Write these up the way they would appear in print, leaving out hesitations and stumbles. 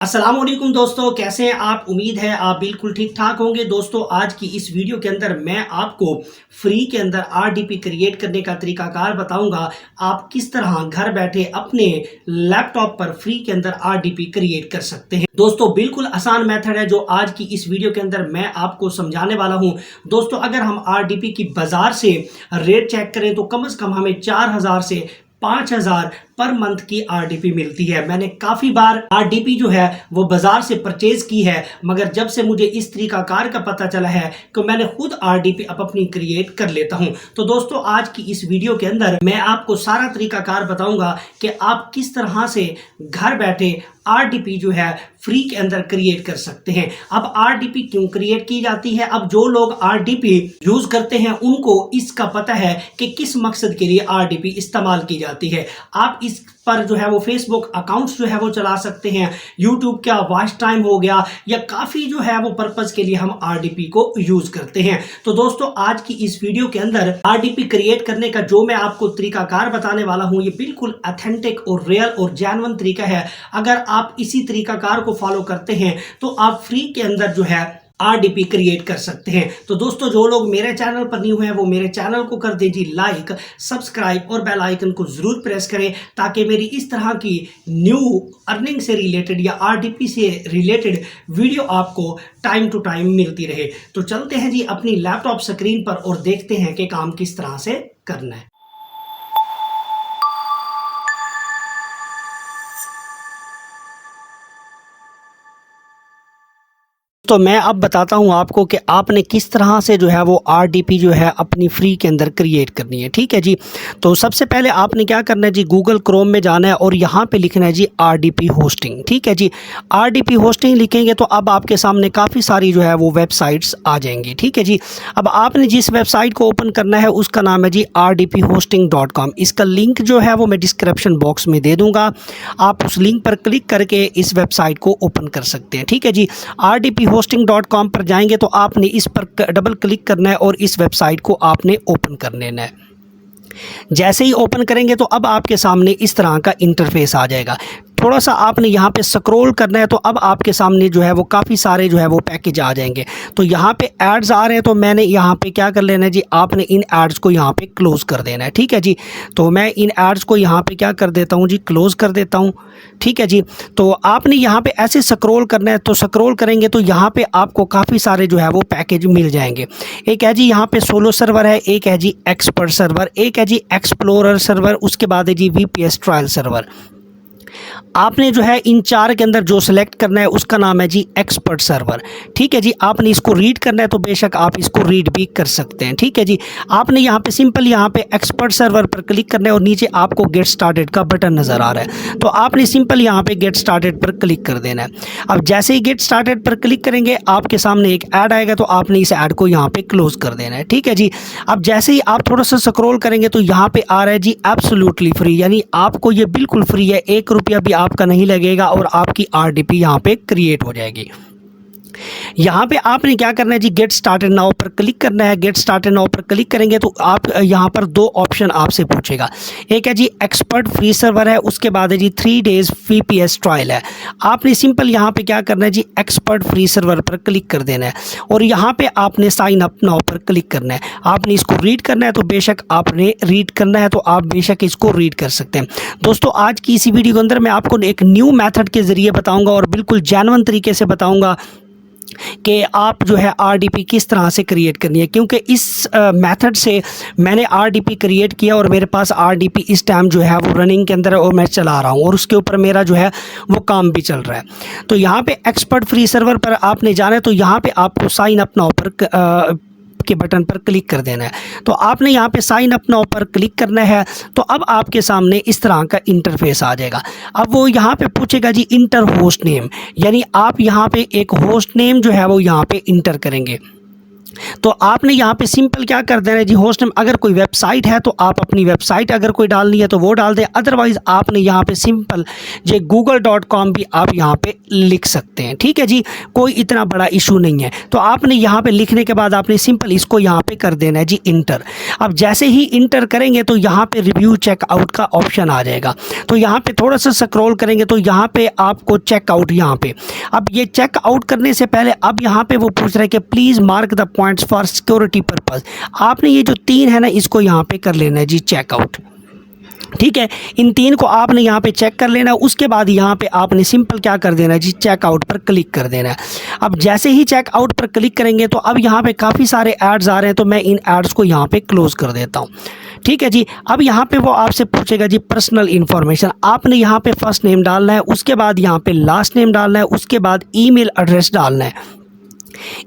अस्सलामुअलैकुम दोस्तों, कैसे हैं आप। उम्मीद है आप बिल्कुल ठीक ठाक होंगे। दोस्तों आज की इस वीडियो के अंदर मैं आपको फ्री के अंदर आरडीपी क्रिएट करने का तरीकाकार बताऊंगा। आप किस तरह घर बैठे अपने लैपटॉप पर फ्री के अंदर आरडीपी क्रिएट कर सकते हैं। दोस्तों बिल्कुल आसान मेथड है जो आज की इस वीडियो के अंदर मैं आपको समझाने वाला हूं। दोस्तों अगर हम आरडीपी की बाजार से रेट चेक करें तो कम से कम हमें 4000 से 5000 पर मंथ की आरडीपी मिलती है। मैंने काफ़ी बार आरडीपी जो है वो बाजार से परचेज की है, मगर जब से मुझे इस तरीकाकार का पता चला है तो मैंने खुद आरडीपी अपनी क्रिएट कर लेता हूं। तो दोस्तों आज की इस वीडियो के अंदर मैं आपको सारा तरीकाकार बताऊंगा कि आप किस तरह से घर बैठे आरडीपी जो है फ्री के अंदर क्रिएट कर सकते हैं। अब आरडीपी क्यों क्रिएट की जाती है? अब जो लोग आरडीपी यूज करते हैं उनको इसका पता है कि किस मकसद के लिए आरडीपी इस्तेमाल की जाती है। आप इस पर जो है वो फेसबुक अकाउंट्स जो है वो चला सकते हैं, यूट्यूब का वॉच टाइम हो गया, या काफ़ी जो है वो पर्पज़ के लिए हम आरडीपी को यूज करते हैं। तो दोस्तों आज की इस वीडियो के अंदर आरडीपी क्रिएट करने का जो मैं आपको तरीकाकार बताने वाला हूं ये बिल्कुल ऑथेंटिक और रियल और जेन्युइन तरीका है। अगर आप इसी तरीकाकार को फॉलो करते हैं तो आप फ्री के अंदर जो है आरडीपी क्रिएट कर सकते हैं। तो दोस्तों जो लोग मेरे चैनल पर न्यू हैं वो मेरे चैनल को कर दीजिए लाइक, सब्सक्राइब और बेल आइकन को जरूर प्रेस करें ताकि मेरी इस तरह की न्यू अर्निंग से रिलेटेड या आरडीपी से रिलेटेड वीडियो आपको टाइम टू टाइम मिलती रहे। तो चलते हैं जी अपनी लैपटॉप स्क्रीन पर और देखते हैं कि काम किस तरह से करना है। तो मैं अब बताता हूं आपको कि आपने किस तरह से जो है वो आरडीपी जो है अपनी फ्री के अंदर क्रिएट करनी है। ठीक है जी। तो सबसे पहले आपने क्या करना है जी, गूगल क्रोम में जाना है और यहाँ पे लिखना है जी आरडीपी होस्टिंग। ठीक है जी। आरडीपी होस्टिंग लिखेंगे तो अब आपके सामने काफ़ी सारी जो है वो वेबसाइट्स आ जाएंगी। ठीक है जी। अब आपने जिस वेबसाइट को ओपन करना है उसका नाम है जी rdphosting.com। इसका लिंक जो है वो मैं डिस्क्रिप्शन बॉक्स में दे दूँगा। आप उस लिंक पर क्लिक करके इस वेबसाइट को ओपन कर सकते हैं। ठीक है जी। rdphosting.com पर जाएंगे तो आपने इस पर डबल क्लिक करना है और इस वेबसाइट को आपने ओपन कर लेना है। जैसे ही ओपन करेंगे तो अब आपके सामने इस तरह का इंटरफेस आ जाएगा। थोड़ा सा आपने यहाँ पे स्क्रॉल करना है तो अब आपके सामने जो है वो काफ़ी सारे जो है वो पैकेज आ जाएंगे। तो यहाँ पे एड्स आ रहे हैं तो मैंने यहाँ पे क्या कर लेना है जी, आपने इन एड्स को यहाँ पे क्लोज़ कर देना है। ठीक है जी। तो मैं इन एड्स को यहाँ पे क्या कर देता हूँ जी, क्लोज़ कर देता हूँ। ठीक है जी। तो आपने यहाँ पे ऐसे स्क्रॉल करना है, तो स्क्रॉल करेंगे तो यहाँ पे आपको काफ़ी सारे जो है वो पैकेज मिल जाएंगे। एक है जी यहाँ पे सोलो सर्वर है, एक है जी एक्सपर्ट सर्वर, एक है जी एक्सप्लोरर सर्वर, उसके बाद है जी वीपीएस ट्रायल सर्वर। आपने जो है इन चार के अंदर जो सिलेक्ट करना है उसका नाम है जी एक्सपर्ट सर्वर। ठीक है जी। आपने इसको रीड करना है तो बेशक आप इसको रीड भी कर सकते हैं। ठीक है जी। आपने यहाँ पे सिंपल यहाँ पे एक्सपर्ट सर्वर पर क्लिक करना है और नीचे आपको गेट स्टार्टेड का बटन नज़र आ रहा है तो आपने सिंपल यहाँ पे गेट स्टार्टेड पर क्लिक कर देना है। अब जैसे ही गेट स्टार्टेड पर क्लिक करेंगे आपके सामने एक ऐड आएगा तो आपने इस ऐड को यहाँ पे क्लोज कर देना है। ठीक है जी। अब जैसे ही आप थोड़ा सा स्क्रॉल करेंगे तो यहाँ पे आ रहा है जी एब्सोल्युटली फ्री, यानी आपको ये बिल्कुल फ्री है, 1 रुपया भी आपका नहीं लगेगा और आपकी आरडीपी यहाँ पे क्रिएट हो जाएगी। यहाँ पे आपने क्या करना है जी, गेट स्टार्टेड नाउ पर क्लिक करना है। गेट स्टार्टेड नाउ पर क्लिक करेंगे तो आप यहाँ पर 2 ऑप्शन आपसे पूछेगा। एक है जी एक्सपर्ट फ्री सर्वर है, उसके बाद है जी 3 डेज वीपीएस ट्रायल है। आपने सिंपल यहाँ पे क्या करना है जी, एक्सपर्ट फ्री सर्वर पर क्लिक कर देना है और यहाँ पे आपने साइन अप नाउ पर क्लिक करना है। आपने इसको रीड करना है तो बेशक आपने रीड करना है तो आप बेशक इसको रीड कर सकते हैं। दोस्तों आज की इसी वीडियो के अंदर मैं आपको एक न्यू मेथड के ज़रिए बताऊँगा और बिल्कुल जेन्युइन तरीके से बताऊँगा कि आप जो है आरडीपी किस तरह से क्रिएट करनी है, क्योंकि इस मेथड से मैंने आरडीपी क्रिएट किया और मेरे पास आरडीपी इस टाइम जो है वो रनिंग के अंदर है और मैं चला रहा हूँ और उसके ऊपर मेरा जो है वो काम भी चल रहा है। तो यहाँ पे एक्सपर्ट फ्री सर्वर पर आपने जाना है तो यहाँ पे आपको साइन अप नाउ पर के बटन पर क्लिक कर देना है। तो आपने यहाँ पे साइन अप नाउ पर क्लिक करना है तो अब आपके सामने इस तरह का इंटरफेस आ जाएगा। अब वो यहाँ पे पूछेगा जी इंटर होस्ट नेम, यानी आप यहाँ पे एक होस्ट नेम जो है वो यहाँ पे इंटर करेंगे। तो आपने यहाँ पे सिंपल क्या कर देना है जी, होस्ट नेम अगर कोई वेबसाइट है तो आप अपनी वेबसाइट अगर कोई डालनी है तो वो डाल दें, अदरवाइज़ आपने यहाँ पे सिंपल जो google.com भी आप यहाँ पे लिख सकते हैं। ठीक है जी, कोई इतना बड़ा इशू नहीं है। तो आपने यहाँ पे लिखने के बाद आपने सिंपल इसको यहाँ पे कर देना है जी इंटर। अब जैसे ही इंटर करेंगे तो यहाँ पे रिव्यू चेकआउट का ऑप्शन आ जाएगा। तो यहाँ पे थोड़ा सा स्क्रॉल करेंगे तो यहाँ पे आपको चेकआउट यहाँ पे, अब ये चेकआउट करने से पहले अब यहाँ पे वो पूछ रहा है कि please mark the points for security purpose. आपने ये जो 3 है ना इसको यहाँ पे कर लेना है जी चेकआउट। ठीक है, इन 3 को आपने यहाँ पे चेक कर लेना है। उसके बाद यहाँ पे आपने सिंपल क्या कर देना है जी, चेकआउट पर क्लिक कर देना है। अब जैसे ही चेकआउट पर क्लिक करेंगे तो अब यहाँ पे काफ़ी सारे एड्स आ रहे हैं, तो मैं इन एड्स को यहाँ पे क्लोज कर देता हूँ। ठीक है जी, अब यहाँ पे वो आपसे पूछेगा जी पर्सनल इन्फॉर्मेशन। आपने यहाँ पे फर्स्ट नेम डालना है, उसके बाद यहाँ पे लास्ट नेम डालना है, उसके बाद ईमेल एड्रेस डालना है।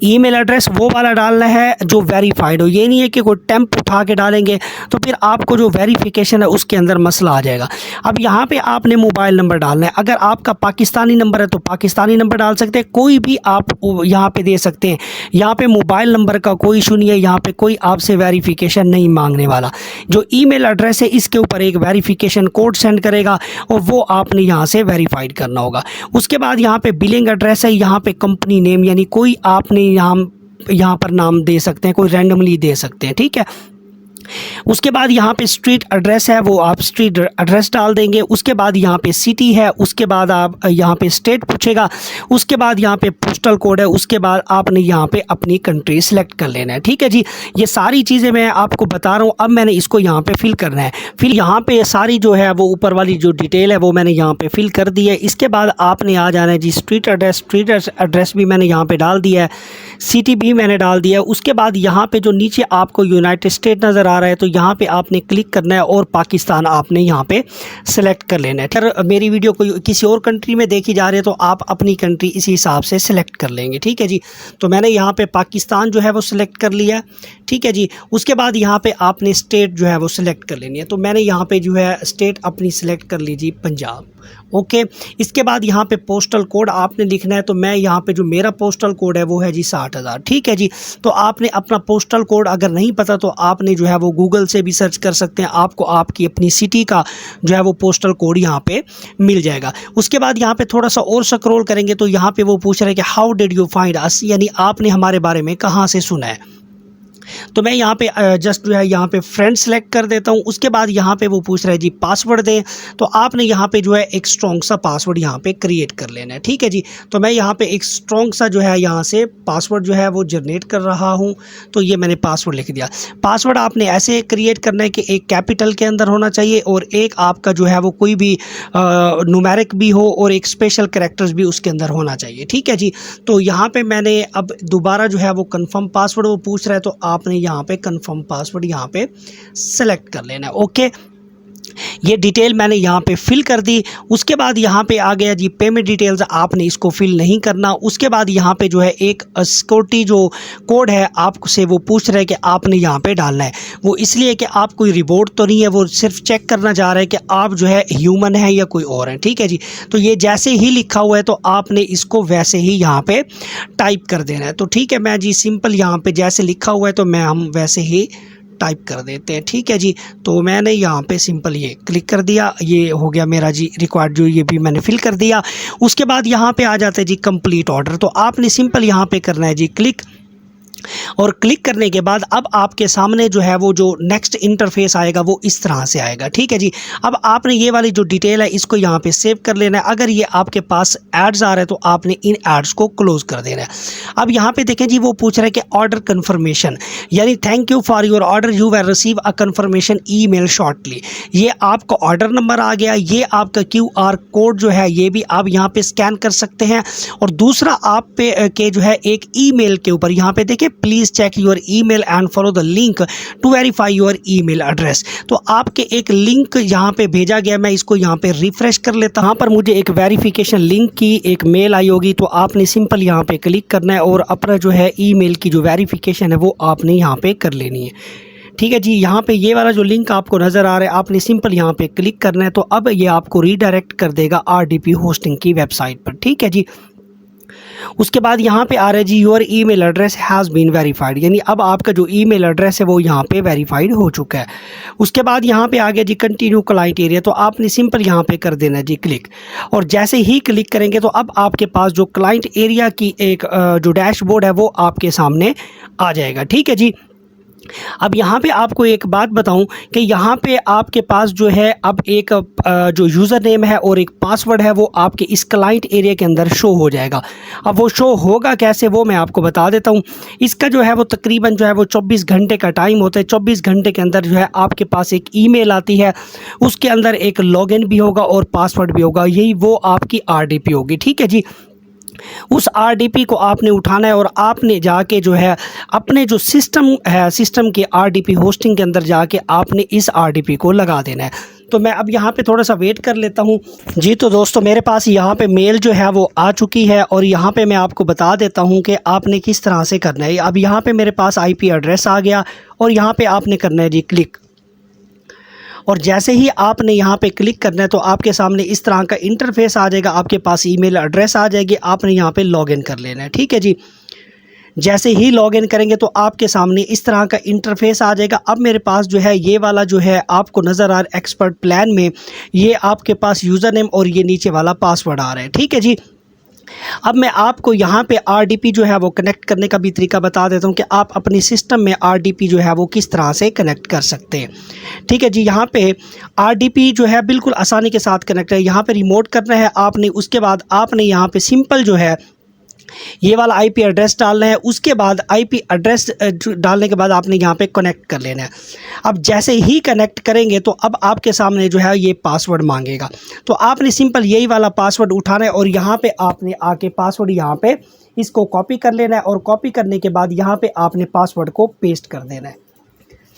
ईमेल एड्रेस वो वाला डालना है जो वेरीफाइड हो। ये नहीं है कि कोई टेम्प उठा के डालेंगे तो फिर आपको जो वेरिफिकेशन है उसके अंदर मसला आ जाएगा। अब यहाँ पे आपने मोबाइल नंबर डालना है। अगर आपका पाकिस्तानी नंबर है तो पाकिस्तानी नंबर डाल सकते हैं, कोई भी आप यहाँ पे दे सकते हैं। यहाँ पे मोबाइल नंबर का कोई इशू नहीं है, यहाँ पे कोई आपसे वेरिफिकेशन नहीं मांगने वाला। जो ईमेल एड्रेस है इसके ऊपर एक वेरिफिकेशन कोड सेंड करेगा और वो आपने यहाँ से वेरीफाइड करना होगा। उसके बाद यहाँ पे बिलिंग एड्रेस है, यहाँ पे कंपनी नेम यानी कोई आपने यहाँ पर नाम दे सकते हैं, कोई रैंडमली दे सकते हैं। ठीक है, उसके बाद यहाँ पे स्ट्रीट एड्रेस है, वो आप स्ट्रीट एड्रेस डाल देंगे। उसके बाद यहाँ पे सिटी है, उसके बाद आप यहाँ पे स्टेट पूछेगा, उसके बाद यहाँ पे पोस्टल कोड है, उसके बाद आपने यहाँ पे अपनी कंट्री सेलेक्ट कर लेना है। ठीक है जी, ये सारी चीज़ें मैं आपको बता रहा हूँ। अब मैंने इसको यहाँ पे फिल करना है। फिर यहाँ पे सारी जो है वो ऊपर वाली जो डिटेल है वो मैंने यहाँ पे फिल कर दी है। इसके बाद आपने आ जाना है जी स्ट्रीट एड्रेस भी मैंने यहाँ पे डाल दिया है, सिटी भी मैंने डाल दिया है। उसके बाद यहाँ पे जो नीचे आपको यूनाइटेड स्टेट नज़र आ रहा है तो यहाँ पे आपने क्लिक करना है और पाकिस्तान आपने यहाँ पे सेलेक्ट कर लेना है। अगर मेरी वीडियो कोई किसी और कंट्री में देखी जा रही है तो आप अपनी कंट्री इसी हिसाब से सिलेक्ट कर लेंगे। ठीक है जी, तो मैंने यहाँ पे पाकिस्तान जो है वो सिलेक्ट कर लिया है। ठीक है जी, उसके बाद यहाँ पे आपने स्टेट जो है वो सिलेक्ट कर लेनी है। तो मैंने यहाँ पे जो है स्टेट अपनी सिलेक्ट कर लीजिए पंजाब। ओके, इसके बाद यहाँ पे पोस्टल कोड आपने लिखना है। तो मैं यहाँ पे जो मेरा पोस्टल कोड है वो है जी 60,000। ठीक है जी, तो आपने अपना पोस्टल कोड अगर नहीं पता तो आपने जो है वो गूगल से भी सर्च कर सकते हैं, आपको आपकी अपनी सिटी का जो है वो पोस्टल कोड यहाँ पे मिल जाएगा। उसके बाद यहाँ पे थोड़ा सा और स्क्रॉल करेंगे तो यहाँ पे वो पूछ रहे हैं कि how did you find us, यानी आपने हमारे बारे में कहाँ से सुना है। तो मैं यहाँ पे जस्ट जो है यहाँ पे फ्रेंड सेलेक्ट कर देता हूँ। उसके बाद यहाँ पे वो पूछ रहा है जी पासवर्ड दें, तो आपने यहाँ पे जो है एक स्ट्रॉन्ग सा पासवर्ड यहाँ पे क्रिएट कर लेना है। ठीक है जी, तो मैं यहाँ पे एक स्ट्रॉन्ग सा जो है यहाँ से पासवर्ड जो है वो जनरेट कर रहा हूँ। तो ये मैंने पासवर्ड लिख दिया। पासवर्ड आपने ऐसे क्रिएट करना है कि एक कैपिटल के अंदर होना चाहिए और एक आपका जो है वो कोई भी न्यूमेरिक भी हो और एक स्पेशल कैरेक्टर्स भी उसके अंदर होना चाहिए। ठीक है जी, तो यहाँ पे मैंने अब दोबारा जो है वो कंफर्म पासवर्ड वो पूछ रहा है तो आपने यहाँ पे कंफर्म पासवर्ड यहाँ पे सेलेक्ट कर लेना है। ओके, ये डिटेल मैंने यहाँ पे फिल कर दी। उसके बाद यहाँ पे आ गया जी पेमेंट डिटेल्स, आपने इसको फिल नहीं करना। उसके बाद यहाँ पे जो है एक सिक्योरिटी जो कोड है आपसे वो पूछ रहे हैं कि आपने यहाँ पे डालना है। वो इसलिए कि आप कोई रिपोर्ट तो नहीं है, वो सिर्फ चेक करना चाह रहे हैं कि आप जो है ह्यूमन है या कोई और है। ठीक है जी, तो ये जैसे ही लिखा हुआ है तो आपने इसको वैसे ही यहाँ पे टाइप कर देना है। तो ठीक है, मैं जी सिंपल यहाँ पे जैसे लिखा हुआ है तो हम वैसे ही टाइप कर देते हैं। ठीक है जी, तो मैंने यहाँ पे सिंपल ये क्लिक कर दिया, ये हो गया मेरा जी रिक्वायर्ड, जो ये भी मैंने फिल कर दिया। उसके बाद यहाँ पे आ जाते हैं जी कंप्लीट ऑर्डर। तो आपने सिंपल यहाँ पे करना है जी क्लिक, और क्लिक करने के बाद अब आपके सामने जो है वो जो नेक्स्ट इंटरफेस आएगा वो इस तरह से आएगा। ठीक है जी, अब आपने ये वाली जो डिटेल है इसको यहाँ पे सेव कर लेना है। अगर ये आपके पास एड्स आ रहे हैं तो आपने इन एड्स को क्लोज कर देना है। अब यहाँ पे देखें जी, वो पूछ रहा है कि ऑर्डर कन्फर्मेशन, यानी thank you for your order, you will receive a confirmation email shortly. ये आपका ऑर्डर नंबर आ गया, ये आपका QR कोड जो है ये भी आप यहाँ पे स्कैन कर सकते हैं। और दूसरा आप पे के जो है एक ईमेल के ऊपर यहाँ पे देखिए please check your email and follow the link to verify your email address. तो आपके एक लिंक यहाँ पे भेजा गया, मैं इसको यहाँ पे रिफ्रेश कर लेता हूँ। यहाँ पर मुझे एक वेरिफिकेशन लिंक की एक मेल आई होगी, तो आपने सिंपल यहाँ पे क्लिक करना है और अपना जो है ईमेल की जो वेरिफिकेशन है वो आपने यहाँ पे कर लेनी है। ठीक है जी, यहाँ पे ये वाला जो लिंक आपको नज़र आ रहा है आपने सिंपल यहाँ पे क्लिक करना है। तो अब ये आपको रीडायरेक्ट कर देगा RDP होस्टिंग की वेबसाइट पर। ठीक है जी, उसके बाद यहाँ पे आ रहा है जी your email address has been verified, यानी अब आपका जो ईमेल एड्रेस है वो यहाँ पे वेरीफाइड हो चुका है। उसके बाद यहाँ पे आ गया जी कंटिन्यू क्लाइंट एरिया, तो आपने सिंपल यहाँ पे कर देना है जी क्लिक। और जैसे ही क्लिक करेंगे तो अब आपके पास जो क्लाइंट एरिया की एक जो डैशबोर्ड है वो आपके सामने आ जाएगा। ठीक है जी। अब यहाँ पे आपको एक बात बताऊं कि यहाँ पे आपके पास जो है अब एक जो यूज़र नेम है और एक पासवर्ड है वो आपके इस क्लाइंट एरिया के अंदर शो हो जाएगा। अब वो शो होगा कैसे वो मैं आपको बता देता हूँ। इसका जो है वो तकरीबन जो है वो 24 घंटे का टाइम होता है। 24 घंटे के अंदर जो है आपके पास एक ईमेल आती है, उसके अंदर एक लॉगिन भी होगा और पासवर्ड भी होगा, यही वो आपकी RDP होगी। ठीक है जी। उस RDP को आपने उठाना है और आपने जाके जो है अपने जो सिस्टम है, सिस्टम के RDP होस्टिंग के अंदर जाके आपने इस RDP को लगा देना है। तो मैं अब यहाँ पे थोड़ा सा वेट कर लेता हूँ जी। तो दोस्तों मेरे पास यहाँ पे मेल जो है वो आ चुकी है और यहाँ पे मैं आपको बता देता हूँ कि आपने किस तरह से करना है। अब यहाँ पे मेरे पास IP एड्रेस आ गया और यहाँ पे आपने करना है जी क्लिक। और जैसे ही आपने यहाँ पे क्लिक करना है तो आपके सामने इस तरह का इंटरफेस आ जाएगा, आपके पास ईमेल एड्रेस आ जाएगी, आपने यहाँ पे लॉगिन कर लेना है। ठीक है जी। जैसे ही लॉगिन करेंगे तो आपके सामने इस तरह का इंटरफेस आ जाएगा। अब मेरे पास जो है ये वाला जो है आपको नज़र आ रहा है एक्सपर्ट प्लान में, ये आपके पास यूज़र नेम और ये नीचे वाला पासवर्ड आ रहा है। ठीक है जी। अब मैं आपको यहाँ पे RDP जो है वो कनेक्ट करने का भी तरीका बता देता हूँ कि आप अपने सिस्टम में RDP जो है वो किस तरह से कनेक्ट कर सकते हैं। ठीक है जी। यहाँ पे RDP जो है बिल्कुल आसानी के साथ कनेक्ट है। यहाँ पे रिमोट करना है आपने, उसके बाद आपने यहाँ पे सिंपल जो है ये वाला IP एड्रेस डालना है। उसके बाद IP एड्रेस डालने के बाद आपने यहाँ पे कनेक्ट कर लेना है। अब जैसे ही कनेक्ट करेंगे तो अब आपके सामने जो है ये पासवर्ड मांगेगा, तो आपने सिंपल यही वाला पासवर्ड उठाना है और यहाँ पे आपने आके पासवर्ड यहाँ पे इसको कॉपी कर लेना है और कॉपी करने के बाद यहाँ पे आपने पासवर्ड को पेस्ट कर देना है।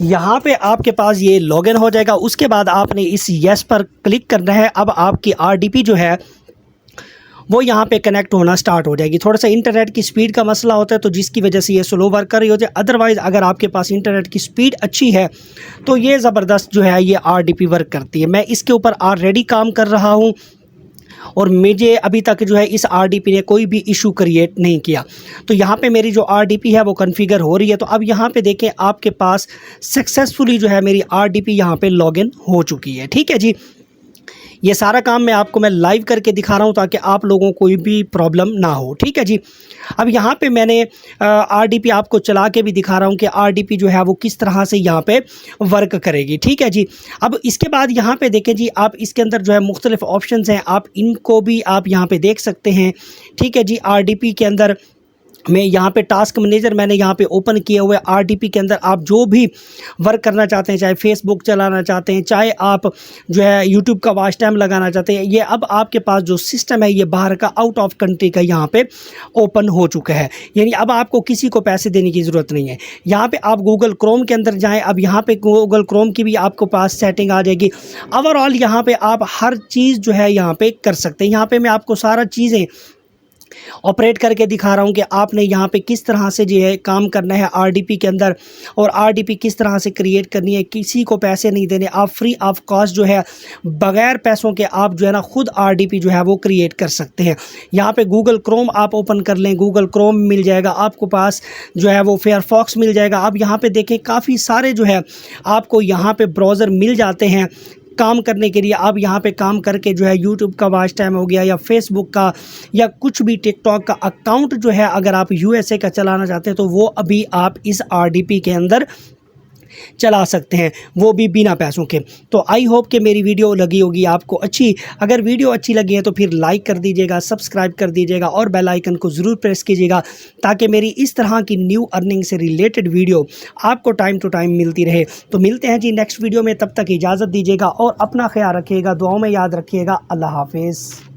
यहाँ पे आपके पास ये लॉगिन हो जाएगा। उसके बाद आपने इस येस पर क्लिक करना है। अब आपकी RDP जो है वो यहाँ पे कनेक्ट होना स्टार्ट हो जाएगी। थोड़ा सा इंटरनेट की स्पीड का मसला होता है तो जिसकी वजह से ये स्लो वर्क कर रही होती है। अदरवाइज़ अगर आपके पास इंटरनेट की स्पीड अच्छी है तो ये ज़बरदस्त जो है ये RDP वर्क करती है। मैं इसके ऊपर ऑलरेडी काम कर रहा हूँ और मुझे अभी तक जो है इस RDP ने कोई भी इशू क्रिएट नहीं किया। तो यहाँ पे मेरी जो RDP है वो कॉन्फ़िगर हो रही है। तो अब यहाँ पे देखें आपके पास सक्सेसफुली जो है मेरी RDP यहाँ पे लॉगिन हो चुकी है। ठीक है जी। ये सारा काम मैं लाइव करके दिखा रहा हूँ ताकि आप लोगों को कोई भी प्रॉब्लम ना हो। ठीक है जी। अब यहाँ पे मैंने RDP आपको चला के भी दिखा रहा हूँ कि RDP जो है वो किस तरह से यहाँ पे वर्क करेगी। ठीक है जी। अब इसके बाद यहाँ पे देखें जी, आप इसके अंदर जो है मुख्तलिफ ऑप्शंस हैं, आप इनको भी आप यहाँ पे देख सकते हैं। ठीक है जी। RDP के अंदर मैं यहाँ पे टास्क मैनेजर मैंने यहाँ पे ओपन किए हुए। RDP के अंदर आप जो भी वर्क करना चाहते हैं, चाहे फेसबुक चलाना चाहते हैं, चाहे आप जो है यूट्यूब का वॉच टाइम लगाना चाहते हैं, ये अब आपके पास जो सिस्टम है ये बाहर का आउट ऑफ कंट्री का यहाँ पे ओपन हो चुका है। यानी अब आपको किसी को पैसे देने की ज़रूरत नहीं है। यहाँ पे आप गूगल क्रोम के अंदर जाएँ। अब यहाँ पे गूगल क्रोम की भी आपको पास सेटिंग आ जाएगी। ओवरऑल यहाँ पर आप हर चीज़ जो है यहाँ पर कर सकते हैं। यहाँ पर मैं आपको सारा चीज़ें ऑपरेट करके दिखा रहा हूँ कि आपने यहाँ पे किस तरह से जो है काम करना है RDP के अंदर, और RDP किस तरह से क्रिएट करनी है। किसी को पैसे नहीं देने, आप फ्री ऑफ कॉस्ट जो है बग़ैर पैसों के आप जो है ना खुद RDP जो है वो क्रिएट कर सकते हैं। यहाँ पे गूगल क्रोम आप ओपन कर लें, गूगल क्रोम मिल जाएगा आपको पास, जो है वो फायरफॉक्स मिल जाएगा। आप यहाँ पे देखें काफ़ी सारे जो है आपको यहाँ पे ब्राउज़र मिल जाते हैं काम करने के लिए। आप यहाँ पे काम करके जो है यूट्यूब का वॉच टाइम हो गया या फेसबुक का या कुछ भी टिकटॉक का अकाउंट जो है अगर आप USA का चलाना चाहते हैं तो वो अभी आप इस RDP के अंदर चला सकते हैं, वो भी बिना पैसों के। तो आई होप कि मेरी वीडियो लगी होगी आपको अच्छी। अगर वीडियो अच्छी लगी है तो फिर लाइक कर दीजिएगा, सब्सक्राइब कर दीजिएगा और बेल आइकन को ज़रूर प्रेस कीजिएगा ताकि मेरी इस तरह की न्यू अर्निंग से रिलेटेड वीडियो आपको टाइम टू टाइम मिलती रहे। तो मिलते हैं जी नेक्स्ट वीडियो में, तब तक इजाज़त दीजिएगा और अपना ख्याल रखिएगा, दुआओं में याद रखिएगा। अल्लाह हाफिज़।